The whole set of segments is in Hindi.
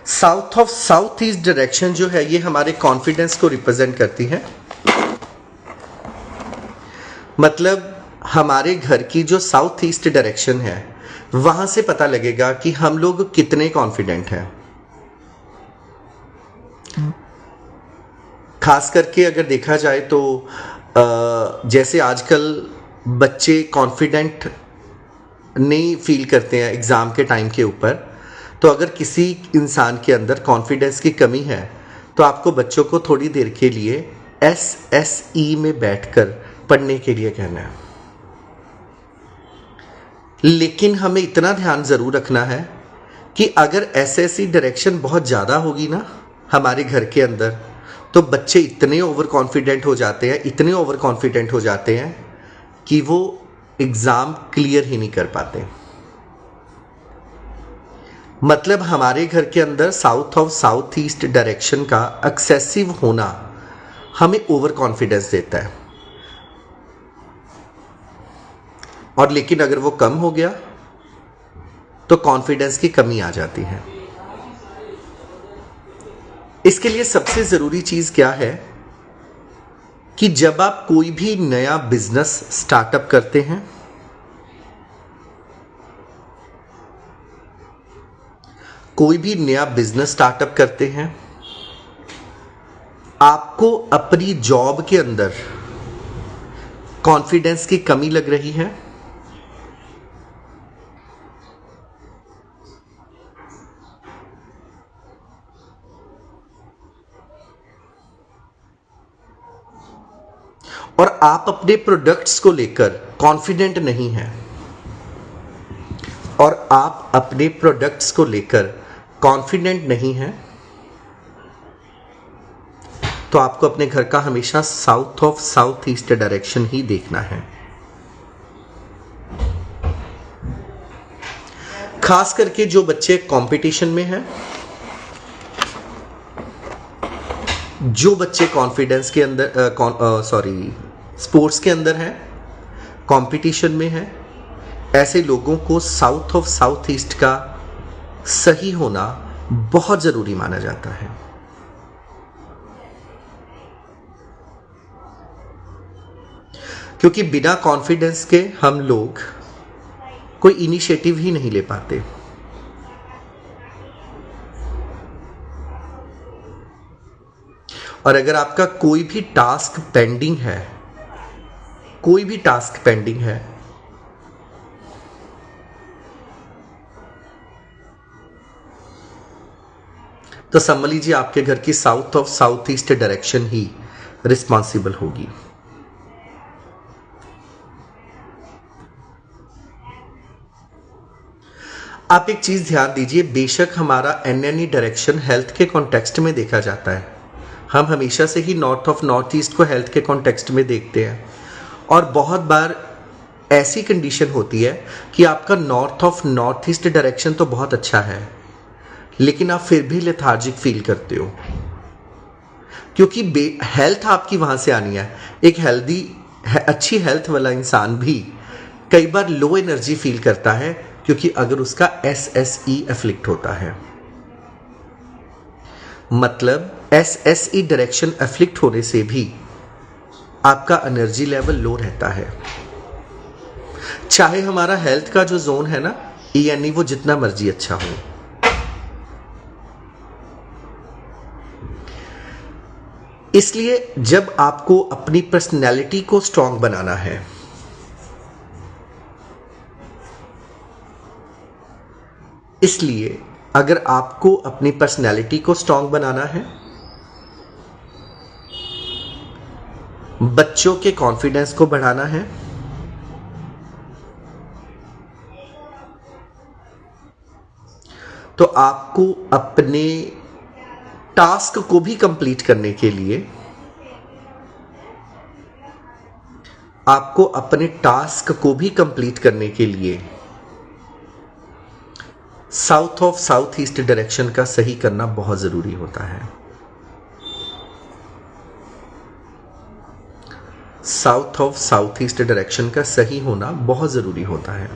South of south east direction जो है ये हमारे कॉन्फिडेंस को रिप्रेजेंट करती है। मतलब हमारे घर की जो साउथ ईस्ट डायरेक्शन है वहां से पता लगेगा कि हम लोग कितने कॉन्फिडेंट हैं। खास करके अगर देखा जाए तो जैसे आजकल बच्चे कॉन्फिडेंट नहीं फील करते हैं एग्ज़ाम के टाइम के ऊपर, तो अगर किसी इंसान के अंदर कॉन्फिडेंस की कमी है तो आपको बच्चों को थोड़ी देर के लिए SSE में बैठकर पढ़ने के लिए कहना है। लेकिन हमें इतना ध्यान ज़रूर रखना है कि अगर SSE डायरेक्शन बहुत ज़्यादा होगी ना हमारे घर के अंदर, तो बच्चे इतने ओवर कॉन्फिडेंट हो जाते हैं, इतने ओवर कॉन्फिडेंट हो जाते हैं कि वो एग्ज़ाम क्लियर ही नहीं कर पाते। मतलब हमारे घर के अंदर south of south east direction का एक्सेसिव होना हमें ओवर कॉन्फिडेंस देता है, और लेकिन अगर वो कम हो गया तो कॉन्फिडेंस की कमी आ जाती है। इसके लिए सबसे ज़रूरी चीज़ क्या है कि जब आप कोई भी नया बिजनेस स्टार्टअप करते हैं, कोई भी नया बिजनेस स्टार्टअप करते हैं, आपको अपनी जॉब के अंदर कॉन्फिडेंस की कमी लग रही है, और आप अपने प्रोडक्ट्स को लेकर कॉन्फिडेंट नहीं हैं, और आप अपने प्रोडक्ट्स को लेकर कॉन्फिडेंट नहीं हैं, तो आपको अपने घर का हमेशा south of south east direction ही देखना है। खास करके जो बच्चे कंपटीशन में हैं, जो बच्चे कॉन्फिडेंस के अंदर स्पोर्ट्स के अंदर हैं, कंपटीशन में हैं, ऐसे लोगों को साउथ ऑफ साउथ ईस्ट का सही होना बहुत ज़रूरी माना जाता है। क्योंकि बिना कॉन्फिडेंस के हम लोग कोई इनिशिएटिव ही नहीं ले पाते। और अगर आपका कोई भी टास्क पेंडिंग है, कोई भी टास्क पेंडिंग है, तो समझ लीजिए आपके घर की south of south east direction he responsible होगी। आप एक चीज ध्यान दीजिए, बेशक हमारा NNE डायरेक्शन हेल्थ के कॉन्टेक्स्ट में देखा जाता है, हम हमेशा से ही नॉर्थ ऑफ नॉर्थ ईस्ट को हेल्थ के कॉन्टेक्स्ट में देखते हैं, और बहुत बार ऐसी कंडीशन होती है कि आपका north of north east direction तो बहुत अच्छा है, लेकिन आप फिर भी लेथार्जिक फील करते हो, क्योंकि हेल्थ आपकी वहां से आनी है। एक अच्छी हेल्थ वाला इंसान भी कई बार लो एनर्जी फील करता है, क्योंकि अगर उसका SSE एफ्लिक्ट होता है, मतलब SSE डायरेक्शन एफ्लिक्ट होने से भी आपका एनर्जी लेवल लो रहता है। चाहे हमारा हेल्थ का जो जोन है ना, यानी वो जितना मर्जी अच्छा हो। इसलिए जब आपको अपनी पर्सनैलिटी को स्ट्रांग बनाना है, इसलिए अगर आपको अपनी पर्सनैलिटी को स्ट्रांग बनाना है, बच्चों के कॉन्फिडेंस को बढ़ाना है, तो आपको अपने टास्क को भी कंप्लीट करने के लिए, आपको अपने टास्क को भी कंप्लीट करने के लिए south of south east direction का सही करना बहुत जरूरी होता है। South of south east direction का सही होना बहुत जरूरी होता है।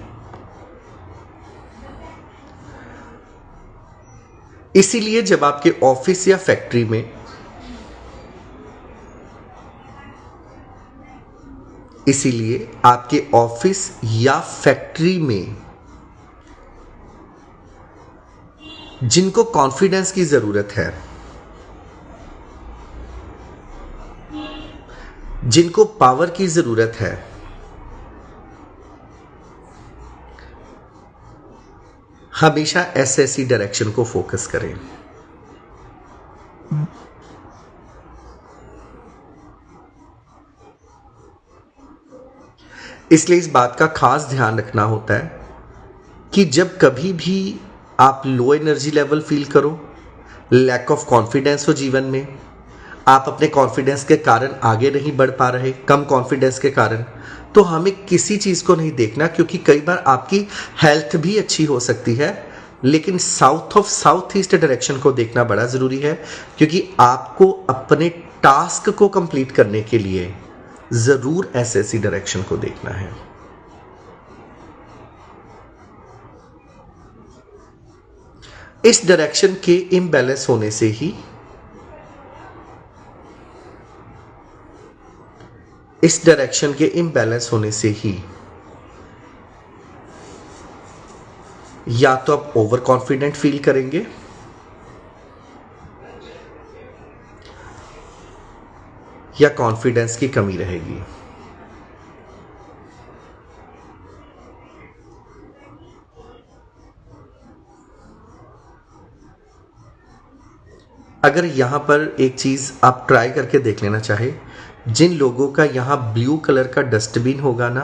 इसीलिए जब आपके ऑफिस या फैक्ट्री में इसीलिए आपके ऑफिस या फैक्ट्री में जिनको कॉन्फिडेंस की जरूरत है, जिनको पावर की जरूरत है, हमेशा ऐसी डायरेक्शन को फोकस करें। इसलिए इस बात का खास ध्यान रखना होता है कि जब कभी भी आप लो एनर्जी लेवल फील करो, लैक ऑफ कॉन्फिडेंस हो जीवन में, आप अपने कॉन्फिडेंस के कारण आगे नहीं बढ़ पा रहे, कम कॉन्फिडेंस के कारण, तो हमें किसी चीज़ को नहीं देखना, क्योंकि कई बार आपकी हेल्थ भी अच्छी हो सकती है, लेकिन साउथ ईस्ट डायरेक्शन को देखना बड़ा ज़रूरी है, क्योंकि आपको अपने टास्क को कंप्लीट करने के लिए ज़रूर ऐसी डायरेक्शन को देखना है। इस डायरेक्शन के इम्बैलेंस होने से ही या तो आप ओवर कॉन्फिडेंट फील करेंगे या कॉन्फिडेंस की कमी रहेगी। अगर यहां पर एक चीज आप ट्राई करके देख लेना चाहे, जिन लोगों का यहां ब्लू कलर का डस्टबिन होगा ना,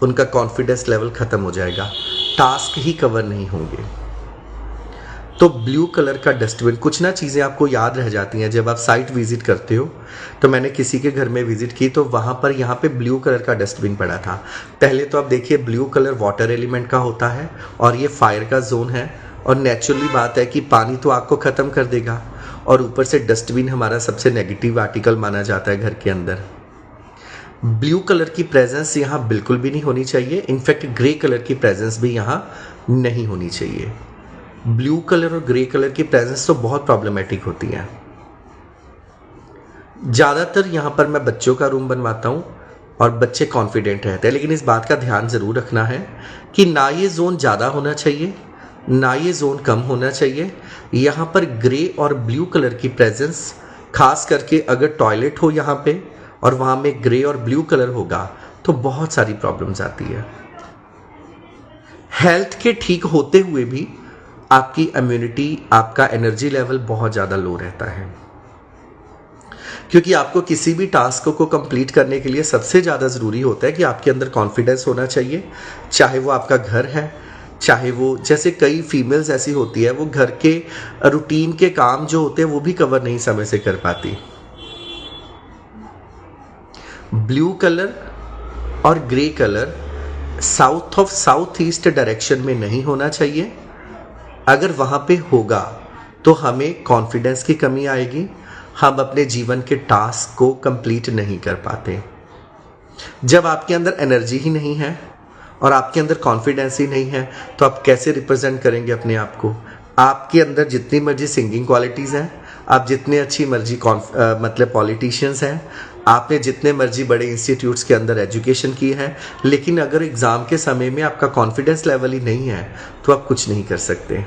उनका कॉन्फिडेंस लेवल खत्म हो जाएगा, टास्क ही कवर नहीं होंगे। तो ब्लू कलर का डस्टबिन, कुछ ना चीज़ें आपको याद रह जाती हैं जब आप साइट विजिट करते हो। तो मैंने किसी के घर में विजिट की तो वहाँ पर यहाँ पे ब्लू कलर का डस्टबिन पड़ा था। पहले तो आप देखिए, ब्लू कलर वाटर एलिमेंट का होता है और ये फायर का जोन है, और नेचुरली बात है कि पानी तो आग को ख़त्म कर देगा, और ऊपर से डस्टबिन हमारा सबसे नेगेटिव आर्टिकल माना जाता है घर के अंदर। ब्लू कलर की प्रेजेंस यहाँ बिल्कुल भी नहीं होनी चाहिए, इनफैक्ट ग्रे कलर की प्रेजेंस भी यहाँ नहीं होनी चाहिए। ब्लू कलर और ग्रे कलर की प्रेजेंस तो बहुत प्रॉब्लमेटिक होती है। ज़्यादातर यहाँ पर मैं बच्चों का रूम बनवाता हूँ और बच्चे कॉन्फिडेंट रहते हैं, लेकिन इस बात का ध्यान ज़रूर रखना है कि ना ये जोन ज़्यादा होना चाहिए ना ये जोन कम होना चाहिए। यहाँ पर ग्रे और ब्लू कलर की प्रेजेंस, खास करके अगर टॉयलेट हो यहाँ पे और वहाँ में ग्रे और ब्लू कलर होगा तो बहुत सारी प्रॉब्लम्स आती है। हेल्थ के ठीक होते हुए भी आपकी इम्यूनिटी, आपका एनर्जी लेवल बहुत ज़्यादा लो रहता है, क्योंकि आपको किसी भी टास्क को कंप्लीट करने के लिए सबसे ज़्यादा ज़रूरी होता है कि आपके अंदर कॉन्फिडेंस होना चाहिए। चाहे वो आपका घर है, चाहे वो, जैसे कई फीमेल्स ऐसी होती है वो घर के रूटीन के काम जो होते हैं वो भी कवर नहीं समय से कर पाती। ब्लू कलर और grey colour south east direction में नहीं होना चाहिए। अगर वहाँ पे होगा तो हमें कॉन्फिडेंस की कमी आएगी, हम अपने जीवन के टास्क को कंप्लीट नहीं कर पाते। जब आपके अंदर एनर्जी ही नहीं है और आपके अंदर कॉन्फिडेंस ही नहीं है तो आप कैसे रिप्रेजेंट करेंगे अपने आप को? आपके अंदर जितनी मर्जी सिंगिंग क्वालिटीज़ हैं, आप जितने अच्छी मर्जी मतलब पॉलिटिशियंस हैं, आपने जितने मर्जी बड़े इंस्टीट्यूट्स के अंदर एजुकेशन की है, लेकिन अगर एग्ज़ाम के समय में आपका कॉन्फिडेंस लेवल ही नहीं है तो आप कुछ नहीं कर सकते।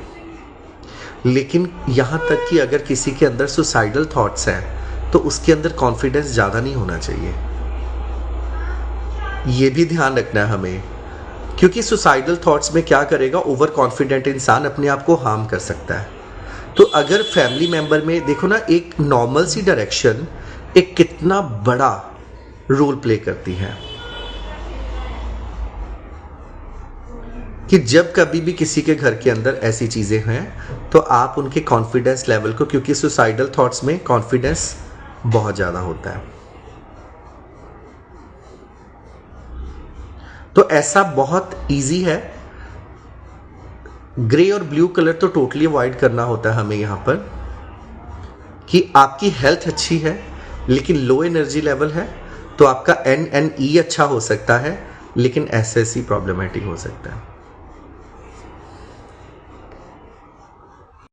लेकिन यहाँ तक कि अगर किसी के अंदर सुसाइडल थॉट्स हैं तो उसके अंदर कॉन्फिडेंस ज़्यादा नहीं होना चाहिए। ये भी ध्यान रखना है हमें, क्योंकि सुसाइडल थॉट्स में क्या करेगा, ओवर कॉन्फिडेंट इंसान अपने आप को हार्म कर सकता है। तो अगर फैमिली मेंबर में देखो ना, एक नॉर्मल सी डायरेक्शन एक कितना बड़ा रोल प्ले करती है, कि जब कभी भी किसी के घर के अंदर ऐसी चीज़ें हैं तो आप उनके कॉन्फिडेंस लेवल को, क्योंकि सुसाइडल थॉट्स में कॉन्फिडेंस बहुत ज़्यादा होता है, तो ऐसा बहुत इजी है। ग्रे और ब्लू कलर तो टोटली अवॉइड करना होता है हमें यहाँ पर, कि आपकी हेल्थ अच्छी है लेकिन लो एनर्जी लेवल है तो आपका NNE अच्छा हो सकता है, लेकिन SSE प्रॉब्लमेटिक हो सकता है।